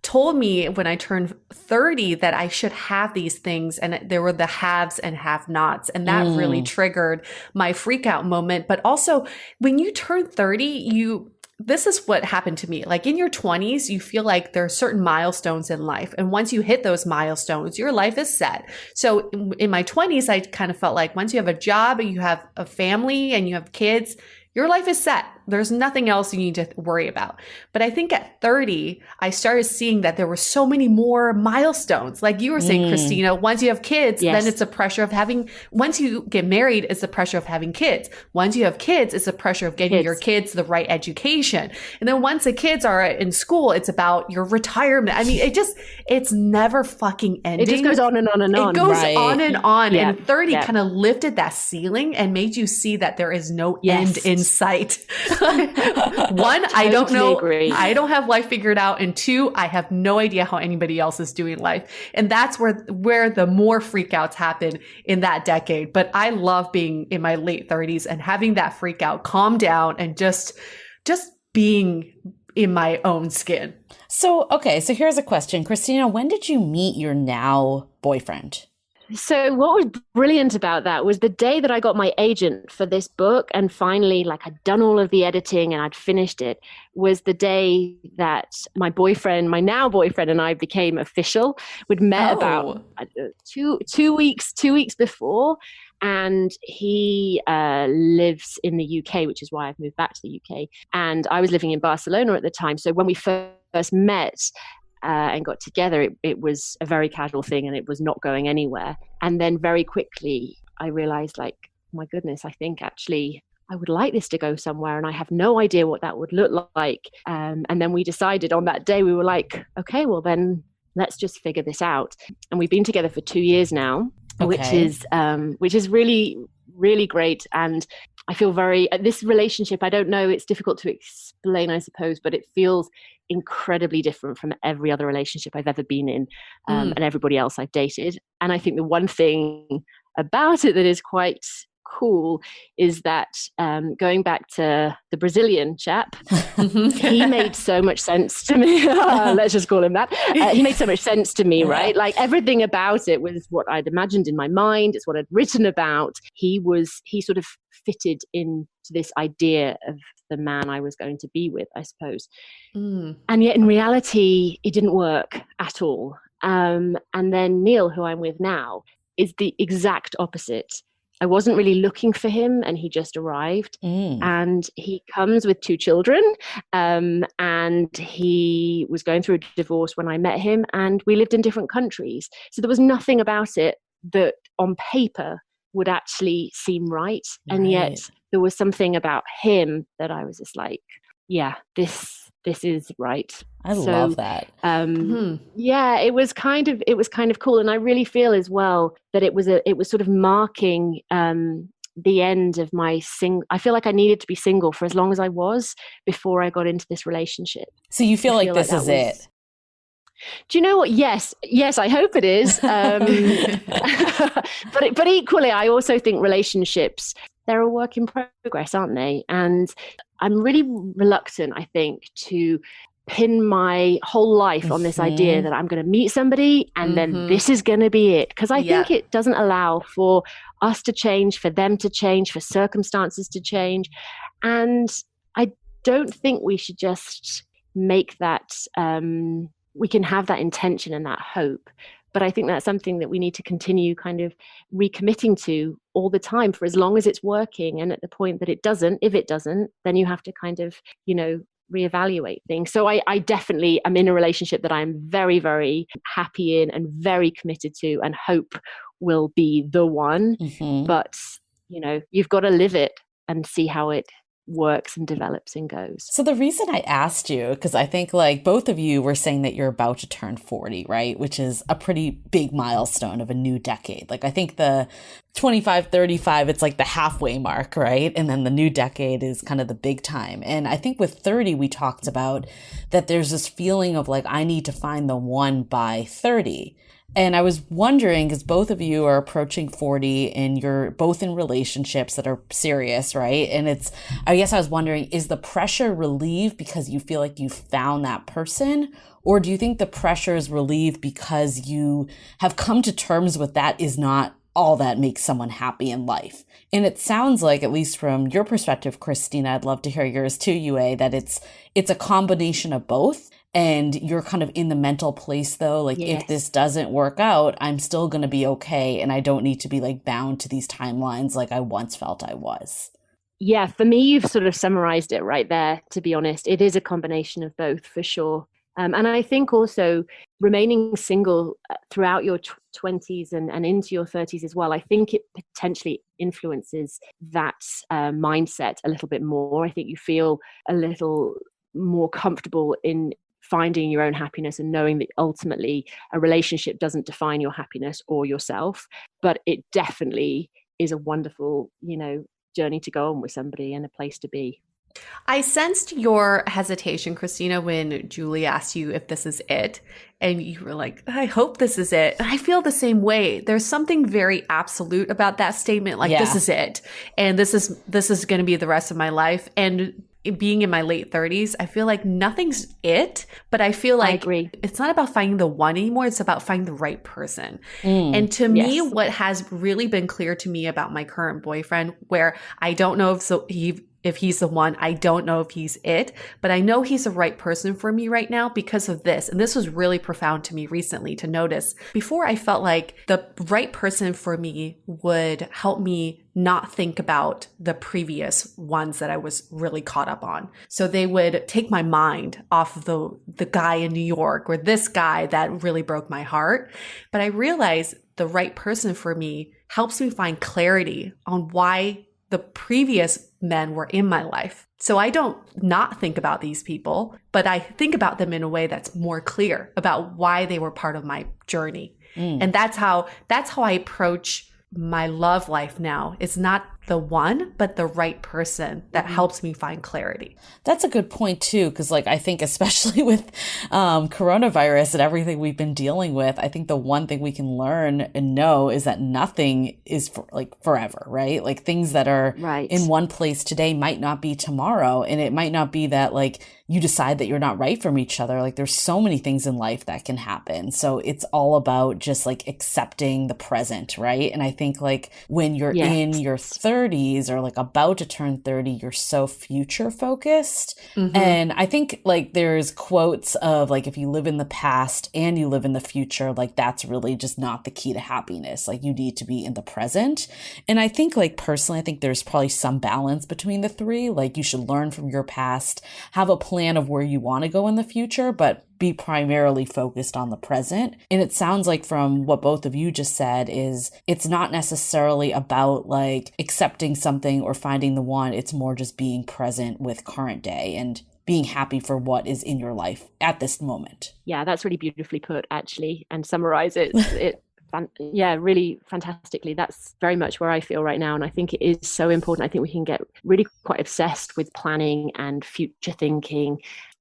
told me when I turned 30 that I should have these things, and there were the haves and have-nots, and that really triggered my freak out moment. But also when you turn 30, this is what happened to me. Like in your 20s, you feel like there are certain milestones in life. And once you hit those milestones, your life is set. So in my 20s, I kind of felt like once you have a job and you have a family and you have kids, your life is set. There's nothing else you need to worry about. But I think at 30, I started seeing that there were so many more milestones. Like you were saying, Christina, once you have kids, then it's a pressure of once you get married, it's the pressure of having kids. Once you have kids, it's the pressure of getting your kids the right education. And then once the kids are in school, it's about your retirement. I mean, it's never fucking ending. It just goes on and on and on. It goes on and on. Yeah. And 30 kind of lifted that ceiling and made you see that there is no end in sight. One, I don't know. Agree. I don't have life figured out. And two, I have no idea how anybody else is doing life. And that's where the more freakouts happen in that decade. But I love being in my late 30s and having that freak out, calm down, and just being in my own skin. So here's a question. Christina, when did you meet your now boyfriend? So what was brilliant about that was the day that I got my agent for this book, and finally, like, I'd done all of the editing and I'd finished it, was the day that my now boyfriend and I became official. We'd met about two weeks before, and he lives in the UK, which is why I've moved back to the UK. And I was living in Barcelona at the time. So when we first met, and got together, it was a very casual thing and it was not going anywhere. And then very quickly, I realized, like, my goodness, I think actually I would like this to go somewhere, and I have no idea what that would look like. And then we decided on that day, we were like, okay, well then let's just figure this out. And we've been together for 2 years now, which is really, really great. And I feel this relationship, I don't know, it's difficult to explain, I suppose, but it feels incredibly different from every other relationship I've ever been in, and everybody else I've dated. And I think the one thing about it that is quite cool is that, going back to the Brazilian chap, he made so much sense to me. Let's just call him that. He made so much sense to me, right? Like, everything about it was what I'd imagined in my mind. It's what I'd written about. He sort of fitted into this idea of the man I was going to be with, I suppose. And yet in reality, it didn't work at all. And then Neil, who I'm with now, is the exact opposite. I wasn't really looking for him, and he just arrived. And he comes with 2 children, and he was going through a divorce when I met him, and we lived in different countries. So there was nothing about it that on paper would actually seem right. And yet there was something about him that I was just like, yeah, this is right. I love that. Yeah, it was kind of cool. And I really feel as well that it was sort of marking the end of my I feel like I needed to be single for as long as I was before I got into this relationship. So you feel like this is it? Do you know what? Yes, I hope it is. But equally, I also think relationships, they're a work in progress, aren't they? And I'm really reluctant, I think, to pin my whole life on this idea that I'm going to meet somebody and then this is going to be it. Because I think it doesn't allow for us to change, for them to change, for circumstances to change. And I don't think we should just make that, we can have that intention and that hope. But I think that's something that we need to continue kind of recommitting to all the time for as long as it's working. And at the point that it doesn't, if it doesn't, then you have to kind of, reevaluate things. So I definitely am in a relationship that I'm very, very happy in and very committed to and hope will be the one. But, you've got to live it and see how it works and develops and goes. So the reason I asked you, because I think like both of you were saying that you're about to turn 40, right? Which is a pretty big milestone of a new decade. Like I think the 25, 35, it's like the halfway mark, right? And then the new decade is kind of the big time. And I think with 30, we talked about that there's this feeling of like, I need to find the one by 30. And I was wondering, because both of you are approaching 40 and you're both in relationships that are serious, right? And I guess I was wondering, is the pressure relieved because you feel like you found that person? Or do you think the pressure is relieved because you have come to terms with that is not all that makes someone happy in life? And it sounds like, at least from your perspective, Christina, I'd love to hear yours too, Yue, that it's a combination of both. And you're kind of in the mental place though, like if this doesn't work out, I'm still going to be okay. And I don't need to be like bound to these timelines like I once felt I was. Yeah, for me, you've sort of summarized it right there, to be honest. It is a combination of both for sure. And I think also remaining single throughout your 20s and into your 30s as well, I think it potentially influences that mindset a little bit more. I think you feel a little more comfortable in finding your own happiness and knowing that ultimately a relationship doesn't define your happiness or yourself, but it definitely is a wonderful, journey to go on with somebody and a place to be. I sensed your hesitation, Christina, when Julie asked you if this is it. And you were like, I hope this is it. And I feel the same way. There's something very absolute about that statement. Like, this is it. And this is going to be the rest of my life. And being in my late 30s, I feel like nothing's it, but I feel like it's not about finding the one anymore. It's about finding the right person. And to me, what has really been clear to me about my current boyfriend, where I don't know if he's the one, I don't know if he's it, but I know he's the right person for me right now because of this. And this was really profound to me recently to notice. Before, I felt like the right person for me would help me not think about the previous ones that I was really caught up on. So they would take my mind off of the guy in New York or this guy that really broke my heart. But I realized the right person for me helps me find clarity on why the previous men were in my life. So I don't not think about these people, but I think about them in a way that's more clear about why they were part of my journey. And that's how I approach my love life now. It's not the one, but the right person that helps me find clarity. That's a good point too, because like I think especially with coronavirus and everything we've been dealing with, I think the one thing we can learn and know is that nothing is forever, right? Like things that are in one place today might not be tomorrow, and it might not be that like you decide that you're not right from each other. Like there's so many things in life that can happen. So it's all about just like accepting the present, right? And I think like when you're in your 30s or like about to turn 30, you're so future focused. And I think like there's quotes of like, if you live in the past and you live in the future, like that's really just not the key to happiness. Like you need to be in the present. And I think like personally, I think there's probably some balance between the three. Like you should learn from your past, have a plan of where you want to go in the future, but be primarily focused on the present. And it sounds like from what both of you just said is it's not necessarily about like accepting something or finding the one. It's more just being present with current day and being happy for what is in your life at this moment. Yeah, that's really beautifully put actually, and summarize it. Really fantastically. That's very much where I feel right now. And I think it is so important. I think we can get really quite obsessed with planning and future thinking.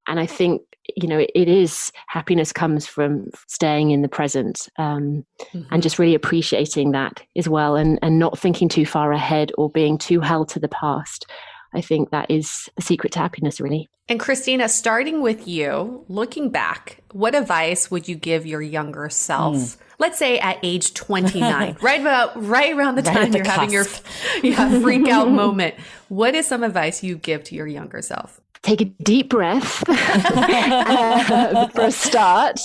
And I think, it is happiness comes from staying in the present and just really appreciating that as well, and not thinking too far ahead or being too held to the past. I think that is the secret to happiness, really. And Christina, starting with you, looking back, what advice would you give your younger self? Let's say at age 29, right around the time you're having your freak out moment. What is some advice you give to your younger self? Take a deep breath for a start,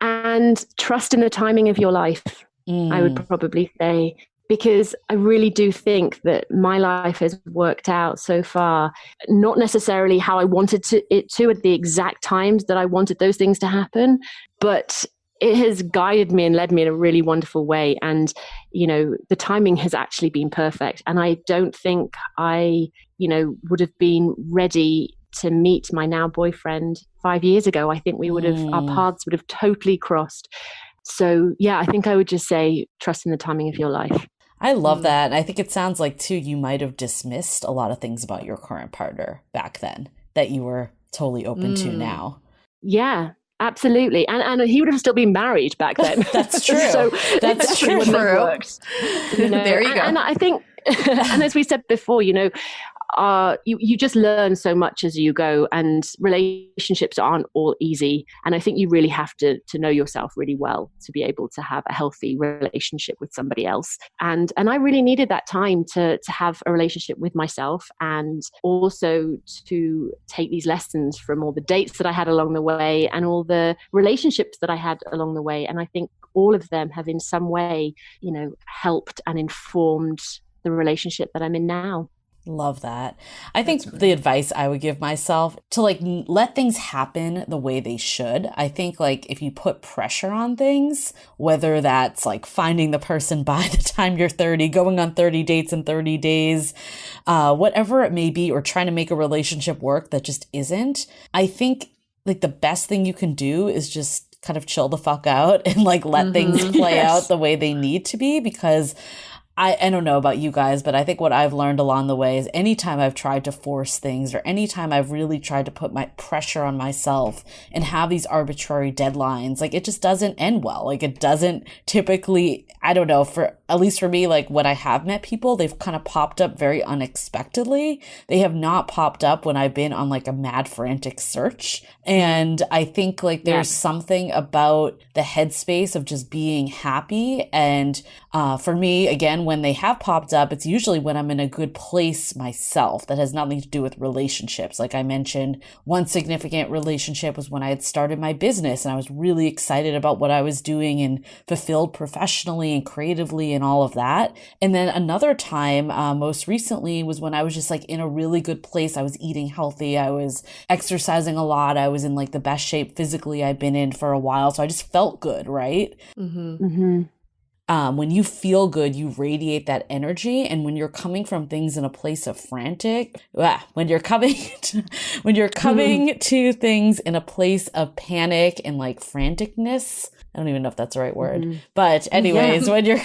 and trust in the timing of your life, I would probably say. Because I really do think that my life has worked out so far, not necessarily how I wanted it to at the exact times that I wanted those things to happen, but it has guided me and led me in a really wonderful way. And, the timing has actually been perfect. And I don't think I, would have been ready to meet my now boyfriend 5 years ago. I think our paths would have totally crossed. So yeah, I think I would just say, trust in the timing of your life. I love that. And I think it sounds like, too, you might have dismissed a lot of things about your current partner back then that you were totally open to now. Yeah, absolutely. And he would have still been married back then. That's true. So that's true. Wouldn't have worked, There you go. And I think, and as we said before, you just learn so much as you go, and relationships aren't all easy. And I think you really have to know yourself really well to be able to have a healthy relationship with somebody else. And I really needed that time to have a relationship with myself, and also to take these lessons from all the dates that I had along the way and all the relationships that I had along the way. And I think all of them have in some way, helped and informed the relationship that I'm in now. Love that. I think the advice I would give myself to like let things happen the way they should. I think like if you put pressure on things, whether that's like finding the person by the time you're 30, going on 30 dates in 30 days, whatever it may be, or trying to make a relationship work that just isn't, I think like the best thing you can do is just kind of chill the fuck out and like let things play out the way they need to be. Because I don't know about you guys, but I think what I've learned along the way is anytime I've tried to force things, or anytime I've really tried to put my pressure on myself and have these arbitrary deadlines, like it just doesn't end well. Like it doesn't typically, I don't know, at least for me, like when I have met people, they've kind of popped up very unexpectedly. They have not popped up when I've been on like a mad frantic search. And I think like there's something about the headspace of just being happy. And for me, again, when they have popped up, it's usually when I'm in a good place myself. That has nothing to do with relationships. Like I mentioned, one significant relationship was when I had started my business and I was really excited about what I was doing and fulfilled professionally and creatively and all of that. And then another time, most recently, was when I was just like in a really good place. I was eating healthy. I was exercising a lot. I was in like the best shape physically I've been in for a while. So I just felt good, right? when you feel good, you radiate that energy. And when you're coming from things in a place of when you're coming to things in a place of panic and like franticness, I don't even know if that's the right word, but anyways, when you're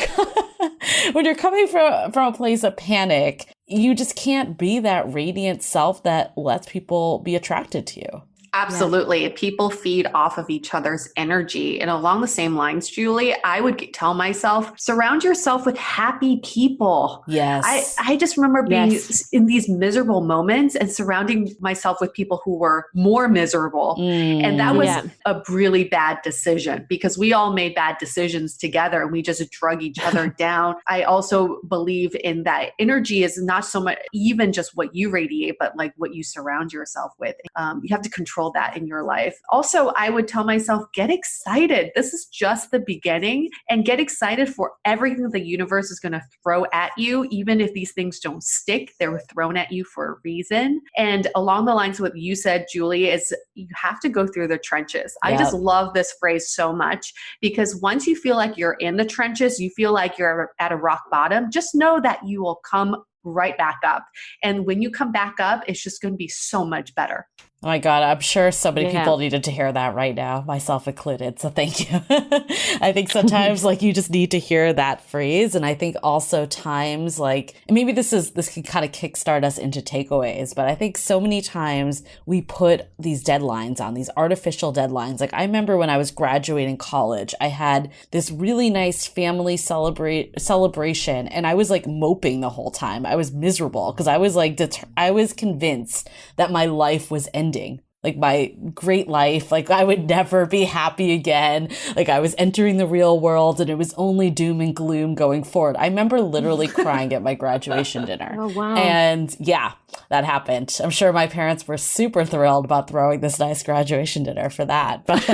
when you're coming from a place of panic, you just can't be that radiant self that lets people be attracted to you. Absolutely. People feed off of each other's energy. And along the same lines, Julie, I would tell myself, surround yourself with happy people. Yes. I just remember being in these miserable moments and surrounding myself with people who were more miserable. And that was a really bad decision because we all made bad decisions together and we just drug each other down. I also believe in that energy is not so much even just what you radiate, but like what you surround yourself with. You have to control that in your life. Also, I would tell myself, get excited. This is just the beginning, and get excited for everything the universe is going to throw at you. Even if these things don't stick, they were thrown at you for a reason. And along the lines of what you said, Julie, is you have to go through the trenches. I just love this phrase so much because once you feel like you're in the trenches, you feel like you're at a rock bottom, just know that you will come right back up. And when you come back up, it's just going to be so much better. Oh my God, I'm sure so many people needed to hear that right now, myself included. So thank you. I think sometimes like you just need to hear that phrase. And I think also times like, and maybe this can kind of kickstart us into takeaways, but I think so many times we put these deadlines on, these artificial deadlines. Like I remember when I was graduating college, I had this really nice family celebration and I was like moping the whole time. I was miserable because I was like, I was convinced that my life was ending. Like my great life, like I would never be happy again. Like I was entering the real world and it was only doom and gloom going forward. I remember literally crying at my graduation dinner. Oh, wow. And yeah, that happened. I'm sure my parents were super thrilled about throwing this nice graduation dinner for that. But,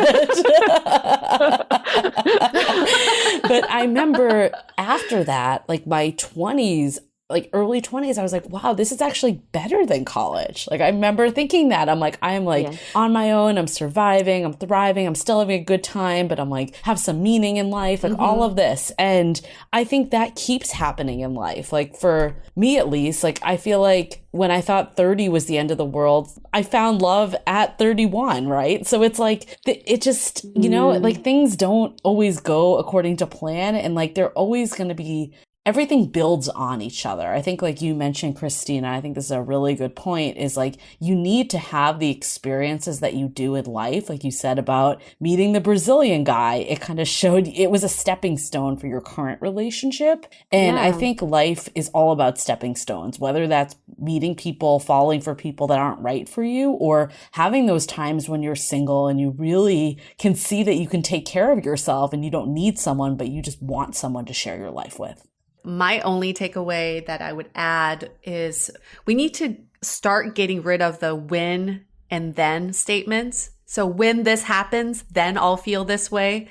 but I remember after that, like my 20s, like early 20s, I was like, wow, this is actually better than college. Like I remember thinking that I'm like, I'm like on my own, I'm surviving, I'm thriving, I'm still having a good time, but I'm like, have some meaning in life, like all of this. And I think that keeps happening in life. Like for me, at least, like I feel like when I thought 30 was the end of the world, I found love at 31, right? So it's like, it just, you know, like things don't always go according to plan. And like, they're always going to be, everything builds on each other. I think like you mentioned, Christina, I think this is a really good point, is like you need to have the experiences that you do in life. Like you said about meeting the Brazilian guy, it kind of showed it was a stepping stone for your current relationship. And I think life is all about stepping stones, whether that's meeting people, falling for people that aren't right for you, or having those times when you're single and you really can see that you can take care of yourself and you don't need someone, but you just want someone to share your life with. My only takeaway that I would add is we need to start getting rid of the when and then statements. So when this happens, then I'll feel this way.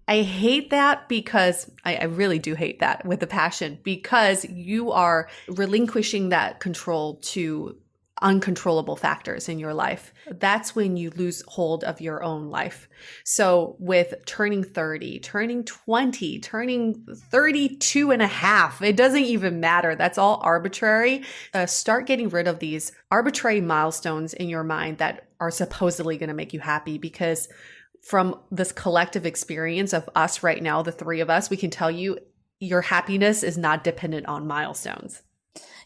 I hate that because I really do hate that with a passion, because you are relinquishing that control to uncontrollable factors in your life. That's when you lose hold of your own life. So with turning 30, turning 20, turning 32 and a half, it doesn't even matter. That's all arbitrary. Start getting rid of these arbitrary milestones in your mind that are supposedly going to make you happy, because from this collective experience of us right now, the three of us, we can tell you your happiness is not dependent on milestones.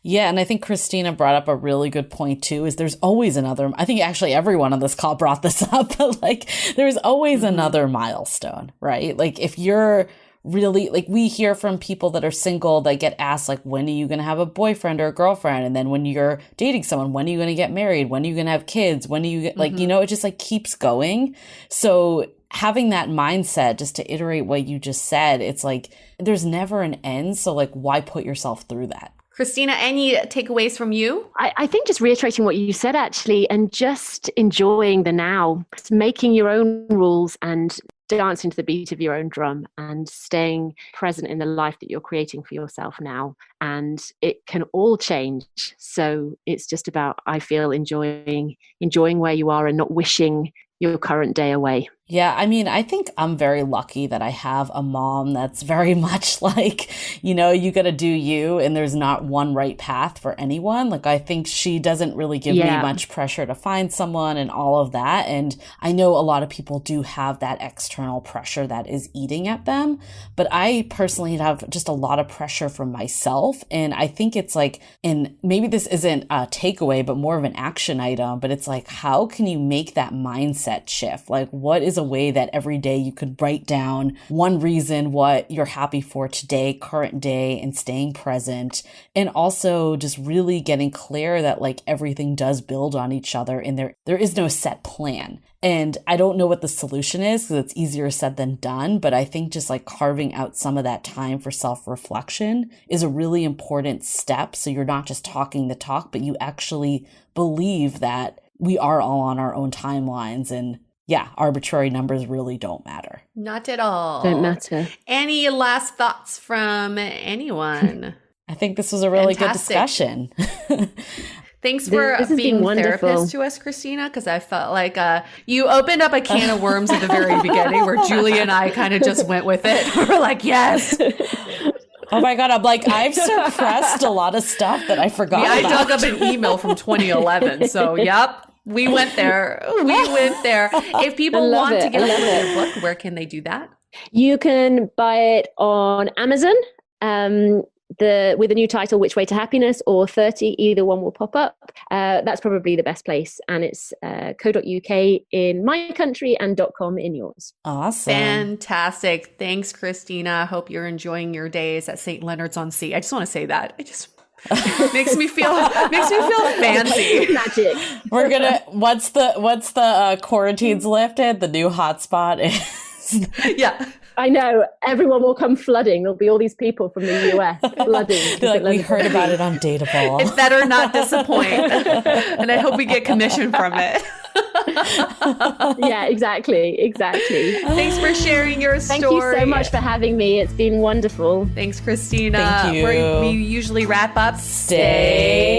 Yeah, and I think Christina brought up a really good point too, is there's always another, I think actually everyone on this call brought this up, but like there's always another milestone, right? Like if you're really, like we hear from people that are single that get asked like, when are you going to have a boyfriend or a girlfriend? And then when you're dating someone, when are you going to get married? When are you going to have kids? When do you get, like, you know, it just like keeps going. So having that mindset, just to iterate what you just said, it's like, there's never an end. So like, why put yourself through that? Christina, any takeaways from you? I think just reiterating what you said, actually, and just enjoying the now, just making your own rules and dancing to the beat of your own drum and staying present in the life that you're creating for yourself now. And it can all change. So it's just about, I feel, enjoying where you are and not wishing your current day away. Yeah, I mean, I think I'm very lucky that I have a mom that's very much like, you got to do you, and there's not one right path for anyone. Like, I think she doesn't really give me much pressure to find someone and all of that. And I know a lot of people do have that external pressure that is eating at them. But I personally have just a lot of pressure from myself. And I think it's like, and maybe this isn't a takeaway, but more of an action item, but it's like, how can you make that mindset shift? Like, what is a way that every day you could write down one reason what you're happy for today, current day, and staying present. And also just really getting clear that like everything does build on each other and there is no set plan. And I don't know what the solution is because it's easier said than done. But I think just like carving out some of that time for self-reflection is a really important step. So you're not just talking the talk, but you actually believe that we are all on our own timelines, and arbitrary numbers really don't matter. Not at all. Don't matter. Any last thoughts from anyone? I think this was a really good discussion. Thanks for being therapist to us, Christina, because I felt like you opened up a can of worms at the very beginning where Julie and I kind of just went with it. We're like, yes. Oh my God, I'm like, I've suppressed a lot of stuff that I forgot about. I dug up an email from 2011, so yep. We went there. If people want to get a hold of your book, where can they do that? You can buy it on Amazon with a new title, Which Way to Happiness, or 30. Either one will pop up. That's probably the best place. And it's co.uk in my country and .com in yours. Awesome. Fantastic. Thanks, Christina. Hope you're enjoying your days at St. Leonard's-on-Sea. I just want to say that. Makes me feel fancy. Magic. We're gonna. What's the quarantine's lifted? The new hotspot is. Yeah. I know. Everyone will come flooding. There'll be all these people from the US flooding. Like, we heard about it on DATEABLE. It better not disappoint. And I hope we get commission from it. Yeah, exactly. Thanks for sharing your story. Thank you so much for having me. It's been wonderful. Thanks, Christina. Thank you. We usually wrap up. Stay